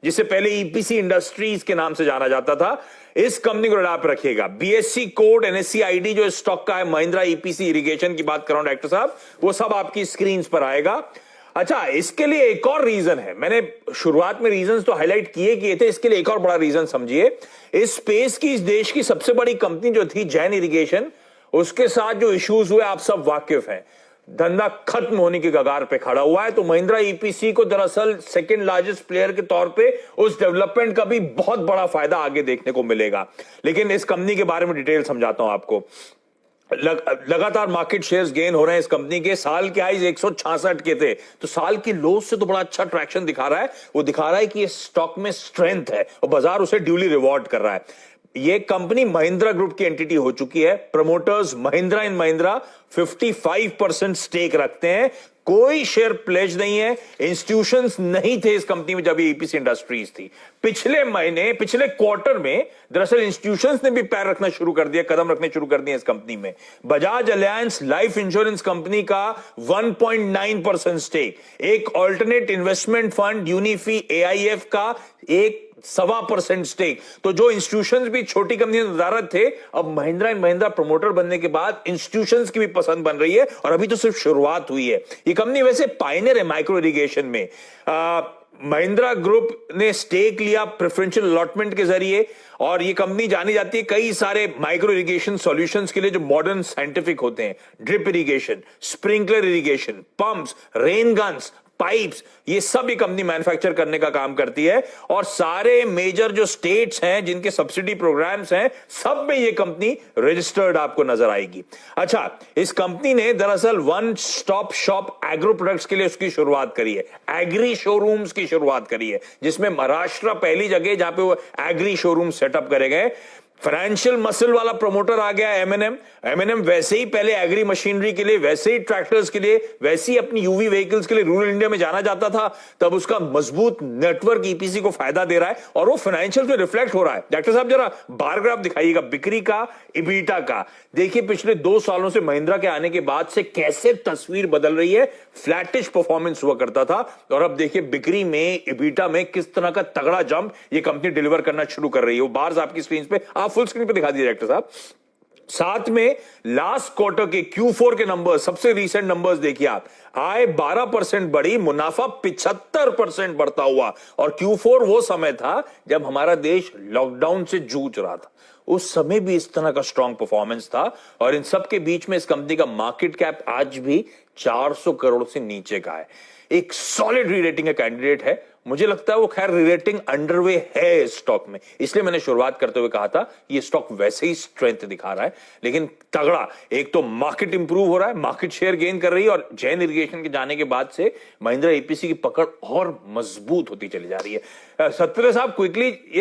जिससे पहले EPC industries के नाम से जाना जाता था, इस कंपनी को रडार पर रखिएगा। बीएससी कोड, एनएससी आईडी जो स्टॉक का है, महिंद्रा ईपीसी इरिगेशन की बात कर रहा हूं डायरेक्टर साहब, वो सब आपकी स्क्रीन पर आएगा। अच्छा, इसके लिए एक और रीजन है, मैंने शुरुआत में रीजंस तो हाईलाइट किए थे, इसके लिए एक और बड़ा रीजन समझिए। इस स्पेस की, इस देश की सबसे बड़ी कंपनी जो थी जैन इरिगेशन, उसके साथ जो इश्यूज हुए आप सब वाकिफ हैं, धंधा खत्म होने के कगार पे खड़ा हुआ है। तो महिंद्रा ईपीसी को दरअसल सेकंड लार्जेस्ट प्लेयर के तौर पे उस डेवलपमेंट का भी बहुत बड़ा फायदा आगे देखने को मिलेगा। लेकिन इस कंपनी के बारे में डिटेल समझाता हूं आपको। लगातार मार्केट शेयर्स गेन हो रहे हैं इस कंपनी के। साल के हाईज 166 के थे, तो साल की लो से तो बड़ा अच्छा ट्रैक्शन दिखा रहा है। वो दिखा रहा है कि ये स्टॉक में स्ट्रेंथ है और बाजार उसे ड्यूली रिवॉर्ड कर रहा है। ये कंपनी महिंद्रा ग्रुप की एंटिटी हो चुकी है। Promoters Mahindra and Mahindra 55% stake रखते हैं। कोई शेयर प्लेज नहीं है, इंस्टीट्यूशंस नहीं थे इस कंपनी में जब ये ईपीसी इंडस्ट्रीज थी। पिछले महीने, पिछले क्वार्टर में दरअसल इंस्टीट्यूशंस ने भी पैर रखना शुरू कर दिया, कदम रखने शुरू कर दिए इस कंपनी में। Bajaj alliance life insurance company का 1.9% स्टेक, एक ऑल्टरनेट इन्वेस्टमेंट फंड यूनिफी एआईएफ का 1.25% स्टेक। तो जो इंस्टीट्यूशंस भी छोटी कंपनी में नदारत थे, अब महिंद्रा एंड महिंद्रा प्रमोटर बनने के बाद इंस्टीट्यूशंस की भी पसंद बन रही है, और अभी तो सिर्फ शुरुआत हुई है। ये कंपनी वैसे पायनियर है माइक्रो इरिगेशन में। महिंद्रा ग्रुप ने स्टेक लिया प्रेफरेंशियल अलॉटमेंट के जरिए, और ये कंपनी जानी जाती है कई सारे माइक्रो इरिगेशन सॉल्यूशंस के लिए जो मॉडर्न साइंटिफिक होते हैं। Drip irrigation, sprinkler irrigation, pumps, rain guns, pipes, ये सब ये कंपनी मैन्युफैक्चर करने का काम करती है। और सारे मेजर जो स्टेट्स हैं जिनके सब्सिडी प्रोग्राम्स हैं, सब में ये कंपनी रजिस्टर्ड आपको नजर आएगी। अच्छा, इस कंपनी ने दरअसल one stop shop agro products के लिए उसकी शुरुआत करी है, एग्री शोरूम्स की शुरुआत करी है, जिसमें महाराष्ट्र पहली जगह जहां पे वो एग्री शोरूम सेटअप करे गए। फाइनेंशियल मसल वाला प्रमोटर आ गया एमएनएम वैसे ही पहले एग्री मशीनरी के लिए, वैसे ही ट्रैक्टर्स के लिए, वैसे ही अपनी यूवी व्हीकल्स के लिए रूरल इंडिया में जाना जाता था। तब उसका मजबूत नेटवर्क ईपीसी को फायदा दे रहा है, और वो फाइनेंशियल पे रिफ्लेक्ट हो रहा है। डॉक्टर साहब जरा बार ग्राफ दिखाइएगा बिक्री का, इबीटा का। देखिए पिछले 2 सालों से महिंद्रा के आने के बाद से कैसे तस्वीर बदल रही है। फ्लैटिश परफॉर्मेंस हुआ करता था, और अब देखिए बिक्री में, इबीटा में किस तरह का तगड़ा जंप ये कंपनी डिलीवर करना शुरू कर रही है। वो बार्स आपकी स्क्रीन पे, आप फुल स्क्रीन पे दिखा दीजिए डायरेक्टर साहब। साथ में लास्ट क्वार्टर के Q4 के नंबर्स, सबसे रीसेंट नंबर्स देखिए आप। आय 12% बढ़ी, मुनाफा 75% बढ़ता हुआ। और Q4 वो समय था जब हमारा देश लॉकडाउन से जूझ रहा था, उस समय भी इस तरह का स्ट्रॉन्ग परफॉर्मेंस था। और इन सब के बीच में इस कंपनी का मार्केट कैप आज भी 400 करोड़ से नीचे का है। एक सॉलिड रीरेटिंग का कैंडिडेट है। मुझे लगता है वो खैर रीरेटिंग अंडरवे है इस स्टॉक में, इसलिए मैंने शुरुआत करते हुए कहा था ये स्टॉक वैसे ही स्ट्रेंथ दिखा रहा है, लेकिन तगड़ा। एक तो मार्केट इंप्रूव हो रहा है, मार्केट शेयर गेन कर रही है, और जैन इरिगेशन के जाने के बाद से महिंद्रा ईपीसी की पकड़ और मजबूत होती चली जा रही है। सत्रे साहब क्विकली ये